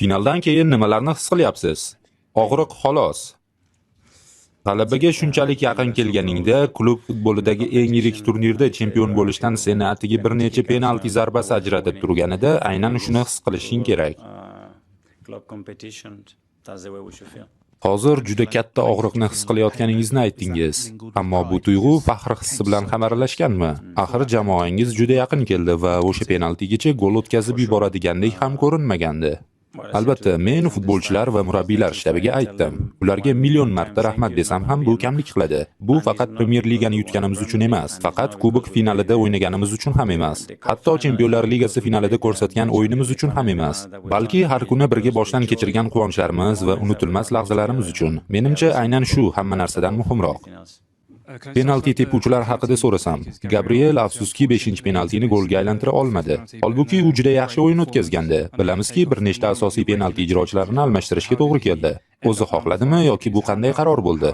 Finaldan keyin nimalarni his qilyapsiz? Og'riq xolos. G'alabaga shunchalik yaqin kelganingda, klub futbolidagi eng yirik turnirda chempion bo'lishdan seni atigi bir necha penalti zarbasi ajratib turganida, aynan shuni his qilishing kerak. Hozir juda katta og'riqni his qilayotganingizni aytdingiz. Ammo bu tuyg'u faxr hissi bilan ham aralashganmi? Axir jamoangiz juda yaqin keldi va o'sha penaltigacha gol o'tkazib yuboradigandek ham ko'rinmagandi. Albatta, men futbolchilar va murabbiylar shtabiga aytdim. Ularga million marta rahmat desam ham bu kamlik qiladi. Bu faqat Premier Ligani yutganimiz uchun emas, faqat Kubok finalida o'ynaganimiz uchun ham emas, hatto Chempionlar Ligasi finalida ko'rsatgan o'yinimiz uchun ham emas, balki har kuni birga boshdan kechirgan quvonchlarimuz va unutilmas lahzalarimiz uchun. Menimcha aynan shu hamma narsadan muhimroq. Penalti tepuvchilar haqida so'rasam, Gabriel afsuski 5-penaltini golga aylantira olmadi. Holbuki u juda yaxshi o'yin o'tkazgandi. Bilamizki, bir nechta asosiy penalti ijrochilarini almashtirishga to'g'ri keldi. O'zi xohladimi yoki bu qanday qaror bo'ldi?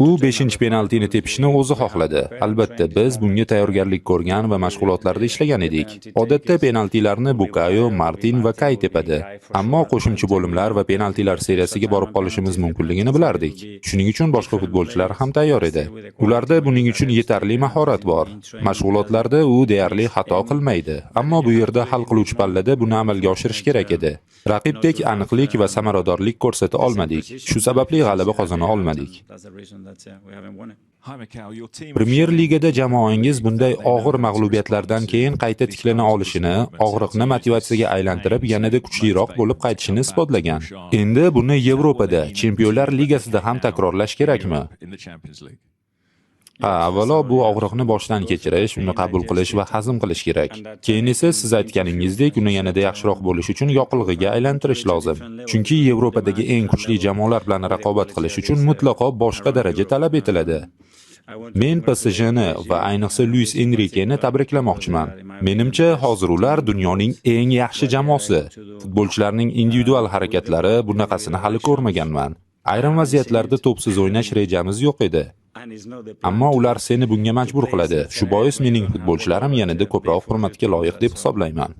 U 5-penaltini tepishni o'zi xohladi. Albatta, biz bunga tayyorgarlik ko'rgan va mashg'ulotlarda ishlagan edik. Odatda penaltilarni Bukayo, Martin va Kay tepadi. Ammo qo'shimcha bo'limlar va penaltilar seriyasiga borib qolishimiz mumkinligini bilardik. Shuning uchun boshqa futbolchilar ham tayyor edi. Ularda buning uchun yetarli mahorat bor. Mashg'ulotlarda u deyarli xato qilmaydi. Ammo bu yerda hal qiluvchi pallada buni amalga oshirish kerak edi. Raqibdek aniqlik va samaradorlik ko'rsata olmadik. Shu sababli g'alaba qozona olmadik. Premier Ligada jamoangiz bunday og'ir mag'lubiyatlardan keyin qayta tiklana olishini, og'riqni motivatsiyaga aylantirib, yanada kuchliroq bo'lib qaytishini isbotlagan. Endi buni Yevropada, Chempionlar Ligasida ham takrorlash kerakmi? Avvalo bu og'riqni boshdan kechirish, uni qabul qilish va hazm qilish kerak. Keyin esa siz aytganingizdek, uni yanada yaxshiroq bo'lish uchun yoqilg'iga aylantirish lozim. Chunki Yevropadagi eng kuchli jamoalar bilan raqobat qilish uchun mutlaqo boshqa daraja talab etiladi. Men PSJni va ayniqsa Luis Enriqueni tabriklamoqchiman. Menimcha, hozir ular dunyoning eng yaxshi jamoasi. Futbolchilarning individual harakatlari bunaqasini hali ko'rmaganman. Ayrim vaziyatlarda to'psiz o'ynash rejamiz yo'q edi. Ammo ular seni bunga majbur qiladi. Shu bois mening futbolchilarim yanada ko'proq hurmatga loyiq deb hisoblayman.